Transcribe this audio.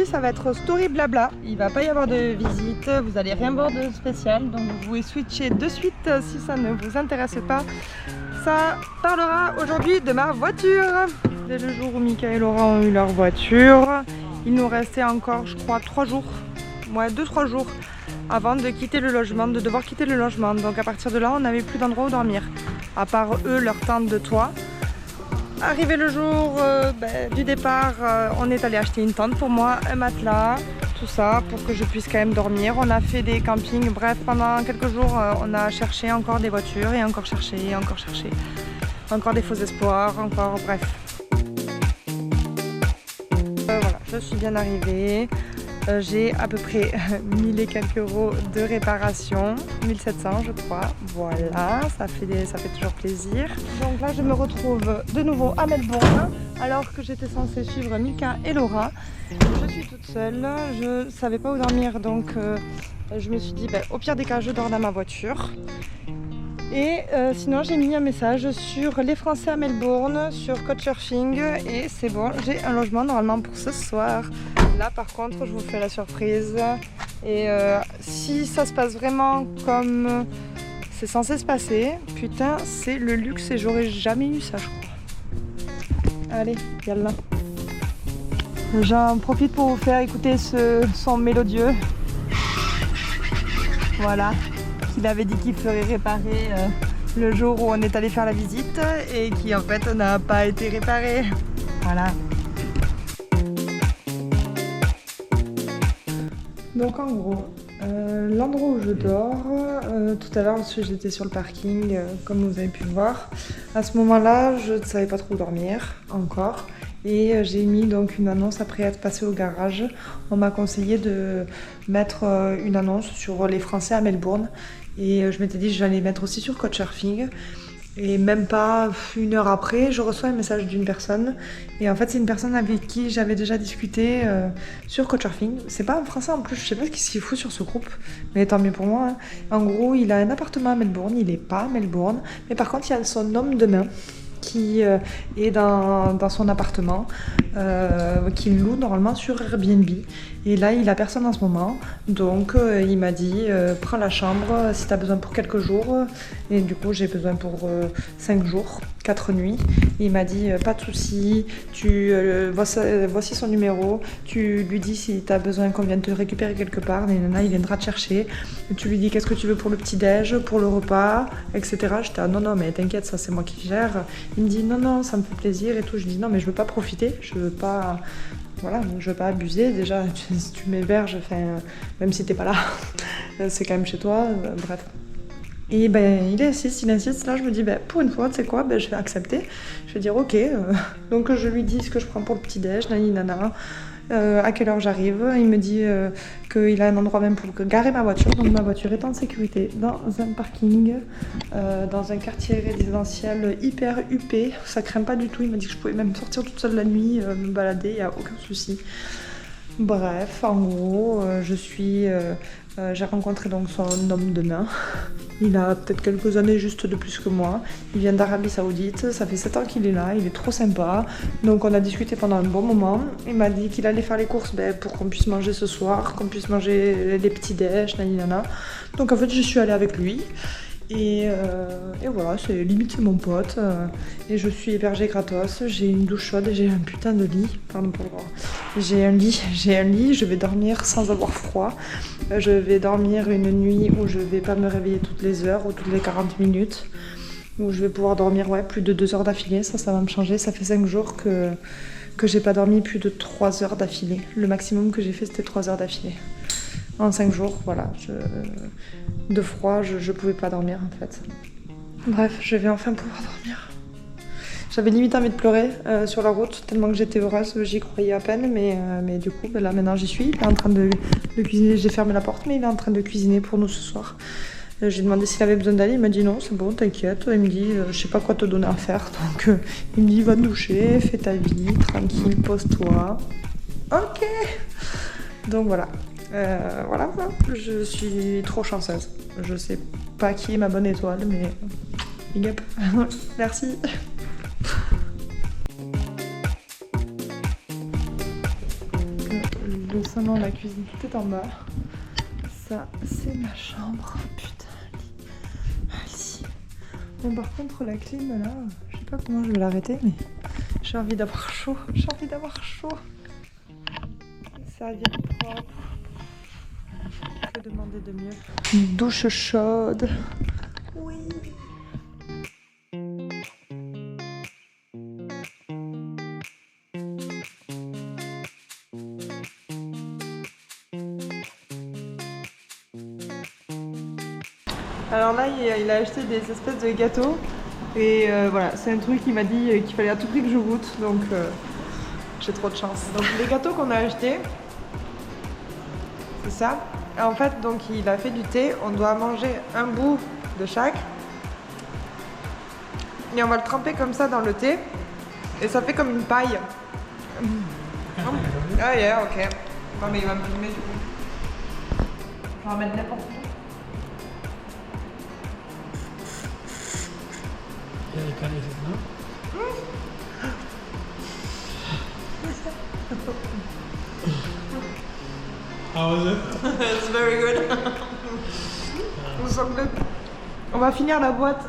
aujourd'hui ça va être story blabla. Il va pas y avoir de visite, vous allez rien voir de spécial. Donc vous pouvez switcher de suite si ça ne vous intéresse pas. Ça parlera aujourd'hui de ma voiture. Dès le jour où Mika et Laura ont eu leur voiture, il nous restait encore je crois 3 jours. Ouais, 2-3 jours avant de quitter le logement, de devoir quitter le logement. Donc à partir de là on n'avait plus d'endroit où dormir. À part eux, leur tente de toit. Arrivé le jour du départ, on est allé acheter une tente pour moi, un matelas, tout ça pour que je puisse quand même dormir. On a fait des campings, bref pendant quelques jours on a cherché encore des voitures et encore cherché et encore cherché. Encore des faux espoirs, encore bref. Voilà, je suis bien arrivée. J'ai à peu près 1000 et quelques euros de réparation, 1700 je crois, voilà, ça fait toujours plaisir. Donc là je me retrouve de nouveau à Melbourne, alors que j'étais censée suivre Mika et Laura. Je suis toute seule, je ne savais pas où dormir, donc je me suis dit au pire des cas je dors dans ma voiture. Et sinon j'ai mis un message sur les Français à Melbourne, sur Couchsurfing, et c'est bon, j'ai un logement normalement pour ce soir. Là par contre je vous fais la surprise, et si ça se passe vraiment comme c'est censé se passer, putain c'est le luxe et j'aurais jamais eu ça je crois. Allez, yallah. J'en profite pour vous faire écouter ce son mélodieux. Voilà. Il avait dit qu'il ferait réparer le jour où on est allé faire la visite et qui en fait n'a pas été réparé. Voilà. Donc en gros, l'endroit où je dors, tout à l'heure j'étais sur le parking comme vous avez pu le voir. À ce moment-là, je ne savais pas trop où dormir encore. Et j'ai mis donc une annonce après être passée au garage. On m'a conseillé de mettre une annonce sur les Français à Melbourne. Et je m'étais dit que j'allais mettre aussi sur Couchsurfing. Et même pas une heure après, je reçois un message d'une personne. Et en fait, c'est une personne avec qui j'avais déjà discuté sur Couchsurfing. C'est pas un Français en plus, je sais pas ce qu'il fout sur ce groupe. Mais tant mieux pour moi. Hein. En gros, il a un appartement à Melbourne, il est pas à Melbourne. Mais par contre, il y a son homme de main qui est dans son appartement, qu'il loue normalement sur Airbnb. Et là, il a personne en ce moment. Donc, il m'a dit, prends la chambre si tu as besoin pour quelques jours. Et du coup, j'ai besoin pour 5 jours, 4 nuits. Et il m'a dit, pas de souci, voici son numéro. Tu lui dis si tu as besoin qu'on vienne te récupérer quelque part. Et nana, il viendra te chercher. Et tu lui dis, qu'est-ce que tu veux pour le petit-déj, pour le repas, etc. J'étais, ah, non, mais t'inquiète, ça c'est moi qui gère. Il me dit, non, ça me fait plaisir et tout. Je dis, non, mais je veux pas profiter, je veux pas... Voilà, je veux pas abuser, déjà si tu m'héberges, même si t'es pas là, c'est quand même chez toi, bref. Et il insiste, là je me dis pour une fois, tu sais quoi, je vais accepter, je vais dire ok, donc je lui dis ce que je prends pour le petit déj, nana, à quelle heure j'arrive, il me dit qu'il a un endroit même pour garer ma voiture, donc ma voiture est en sécurité dans un parking, dans un quartier résidentiel hyper huppé, ça craint pas du tout, il m'a dit que je pouvais même sortir toute seule la nuit, me balader, il n'y a aucun souci. Bref, en gros, j'ai rencontré donc son homme de main. Il a peut-être quelques années juste de plus que moi. Il vient d'Arabie Saoudite, ça fait 7 ans qu'il est là, il est trop sympa. Donc on a discuté pendant un bon moment. Il m'a dit qu'il allait faire les courses pour qu'on puisse manger ce soir, qu'on puisse manger les petits déj, nanana. Donc en fait je suis allée avec lui. Et voilà, limite c'est mon pote. Et je suis hébergée gratos, j'ai une douche chaude et j'ai un putain de lit. Pardon pour le voir. J'ai un lit, je vais dormir sans avoir froid. Je vais dormir une nuit où je vais pas me réveiller toutes les heures ou toutes les 40 minutes. Où je vais pouvoir dormir plus de 2 heures d'affilée, ça va me changer. Ça fait 5 jours que j'ai pas dormi plus de 3 heures d'affilée. Le maximum que j'ai fait c'était 3 heures d'affilée. En 5 jours, voilà, de froid, je pouvais pas dormir en fait. Bref, je vais enfin pouvoir dormir. J'avais limite envie de pleurer sur la route, tellement que j'étais heureuse, j'y croyais à peine, mais du coup, là maintenant j'y suis. Il est en train de cuisiner, j'ai fermé la porte, mais il est en train de cuisiner pour nous ce soir. J'ai demandé s'il avait besoin d'aller, il m'a dit non, c'est bon, t'inquiète. Il me dit, je sais pas quoi te donner à faire, donc il me dit, va te doucher, fais ta vie, tranquille, pose-toi. Ok. Donc voilà. Voilà, je suis trop chanceuse. Je sais pas qui est ma bonne étoile, mais big up. Merci. sinon la cuisine tout est en bas. Ça, c'est ma chambre. Putain, Ali. Bon, par contre, la clim, là, je sais pas comment je vais l'arrêter, mais j'ai envie d'avoir chaud. J'ai envie d'avoir chaud. Ça va bien propre. Que demander de mieux? Une douche chaude. Oui. Alors là, il a acheté des espèces de gâteaux. Et voilà, c'est un truc qu'il m'a dit qu'il fallait à tout prix que je goûte. Donc j'ai trop de chance. Donc les gâteaux qu'on a achetés, c'est ça. Et en fait, donc il a fait du thé. On doit manger un bout de chaque. Et on va le tremper comme ça dans le thé. Et ça fait comme une paille. Ah yeah, ok. Non mais il va me filmer du coup. Je vais en mettre n'importe où. Yeah, you can eat it now. How was it? It's very good. On va finir la boîte.